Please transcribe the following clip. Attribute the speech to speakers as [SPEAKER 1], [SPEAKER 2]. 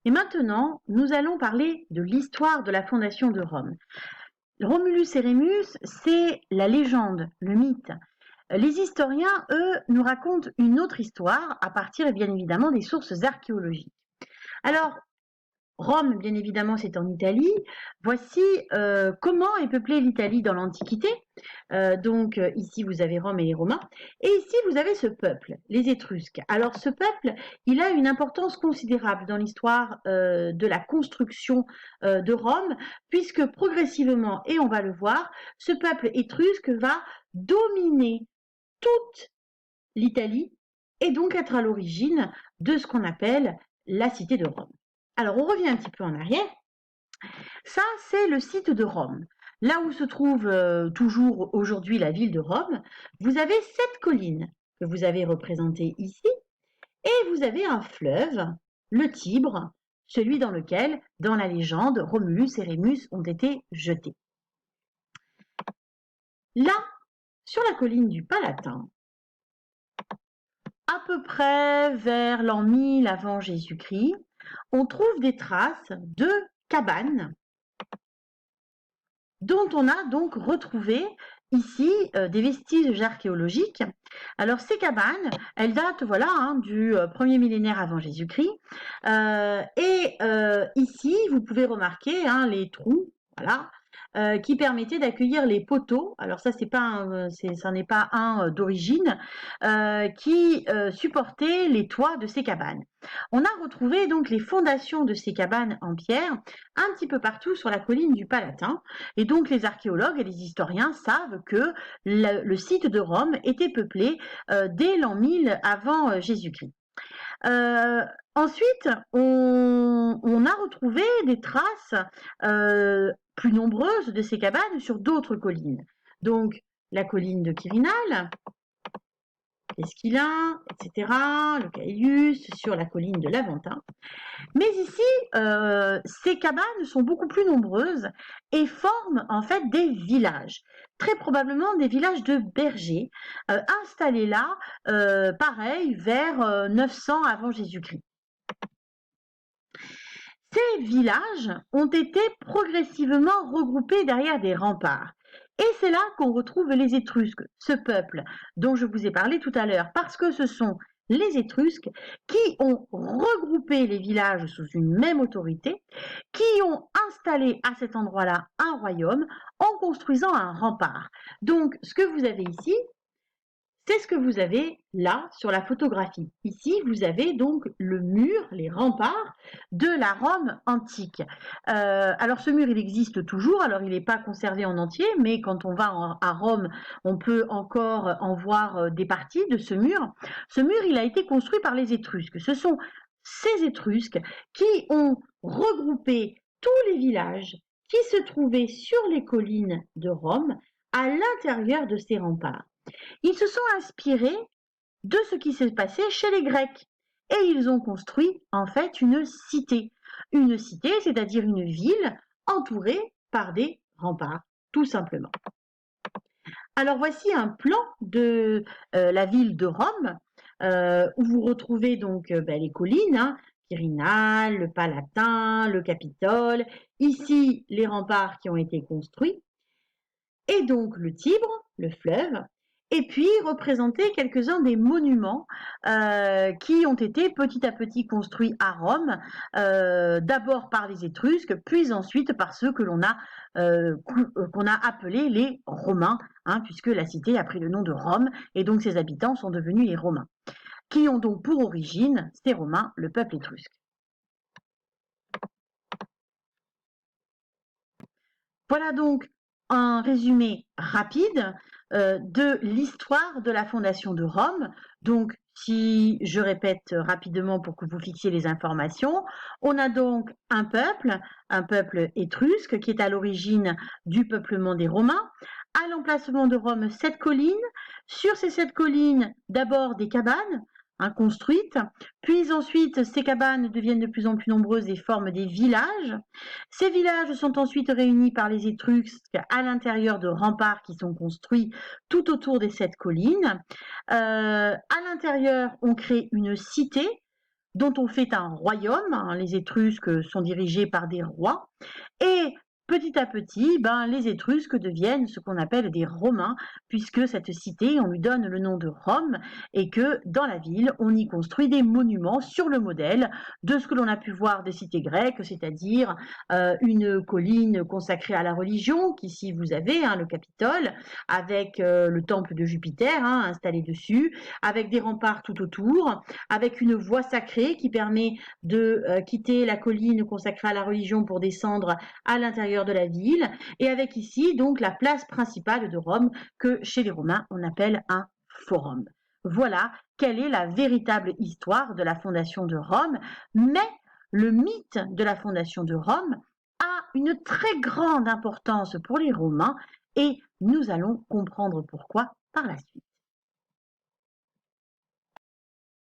[SPEAKER 1] Et maintenant, nous allons parler de l'histoire de la fondation de Rome. Romulus et Rémus, c'est la légende, le mythe. Les historiens, eux, nous racontent une autre histoire à partir, bien évidemment, des sources archéologiques. Alors, Rome, bien évidemment, c'est en Italie. Voici comment est peuplée l'Italie dans l'Antiquité. Ici, vous avez Rome et les Romains. Et ici, vous avez ce peuple, les Étrusques. Alors, ce peuple, il a une importance considérable dans l'histoire de la construction de Rome, puisque progressivement, et on va le voir, ce peuple étrusque va dominer toute l'Italie et donc être à l'origine de ce qu'on appelle la cité de Rome. Alors, on revient un petit peu en arrière. Ça, c'est le site de Rome. Là où se trouve toujours aujourd'hui la ville de Rome, vous avez 7 collines que vous avez représentées ici, et vous avez un fleuve, le Tibre, celui dans lequel, dans la légende, Romulus et Rémus ont été jetés. Là, sur la colline du Palatin, à peu près vers l'an 1000 avant Jésus-Christ, on trouve des traces de cabanes dont on a donc retrouvé ici des vestiges archéologiques. Alors ces cabanes, elles datent du premier millénaire avant Jésus-Christ. Ici, vous pouvez remarquer les trous, voilà, qui permettaient d'accueillir les poteaux. Alors ça, ça n'est pas un d'origine, qui supportait les toits de ces cabanes. On a retrouvé donc les fondations de ces cabanes en pierre un petit peu partout sur la colline du Palatin. Et donc les archéologues et les historiens savent que le site de Rome était peuplé dès l'an 1000 avant Jésus-Christ. Ensuite, on a retrouvé des traces plus nombreuses de ces cabanes sur d'autres collines. Donc la colline de Quirinal, Esquilin, etc., le Caelius, sur la colline de l'Aventin. Mais ici, ces cabanes sont beaucoup plus nombreuses et forment en fait des villages, très probablement des villages de bergers, installés là, pareil, vers 900 avant Jésus-Christ. Ces villages ont été progressivement regroupés derrière des remparts. Et c'est là qu'on retrouve les Étrusques, ce peuple dont je vous ai parlé tout à l'heure, parce que ce sont les Étrusques qui ont regroupé les villages sous une même autorité, qui ont installé à cet endroit-là un royaume en construisant un rempart. Donc, ce que vous avez ici, c'est ce que vous avez là sur la photographie. Ici, vous avez donc le mur, les remparts de la Rome antique. Alors ce mur, il existe toujours. Alors il n'est pas conservé en entier, mais quand on va à Rome, on peut encore en voir des parties de ce mur. Ce mur, il a été construit par les Étrusques. Ce sont ces Étrusques qui ont regroupé tous les villages qui se trouvaient sur les collines de Rome à l'intérieur de ces remparts. Ils se sont inspirés de ce qui s'est passé chez les Grecs et ils ont construit en fait une cité. Une cité, c'est-à-dire une ville entourée par des remparts, tout simplement. Alors voici un plan de la ville de Rome où vous retrouvez donc les collines, Quirinal, le Palatin, le Capitole, ici les remparts qui ont été construits, et donc le Tibre, le fleuve, et puis représenter quelques-uns des monuments qui ont été petit à petit construits à Rome, d'abord par les Étrusques, puis ensuite par ceux que l'on a appelés les Romains, puisque la cité a pris le nom de Rome, et donc ses habitants sont devenus les Romains, qui ont donc pour origine, ces Romains, le peuple étrusque. Voilà donc un résumé rapide de l'histoire de la fondation de Rome. Donc, si je répète rapidement pour que vous fixiez les informations, on a donc un peuple étrusque qui est à l'origine du peuplement des Romains. À l'emplacement de Rome, 7 collines. Sur ces 7 collines, d'abord des cabanes construites, puis ensuite ces cabanes deviennent de plus en plus nombreuses et forment des villages. Ces villages sont ensuite réunis par les Étrusques à l'intérieur de remparts qui sont construits tout autour des 7 collines. À l'intérieur, on crée une cité dont on fait un royaume. Hein. Les Étrusques sont dirigés par des rois. Et petit à petit, les Étrusques deviennent ce qu'on appelle des Romains, puisque cette cité, on lui donne le nom de Rome, et que dans la ville, on y construit des monuments sur le modèle de ce que l'on a pu voir des cités grecques, c'est-à-dire une colline consacrée à la religion, qu'ici vous avez, hein, le Capitole, avec le temple de Jupiter installé dessus, avec des remparts tout autour, avec une voie sacrée qui permet de quitter la colline consacrée à la religion pour descendre à l'intérieur de la ville, et avec ici donc la place principale de Rome que chez les Romains on appelle un forum. Voilà quelle est la véritable histoire de la fondation de Rome, mais le mythe de la fondation de Rome a une très grande importance pour les Romains et nous allons comprendre pourquoi par la suite.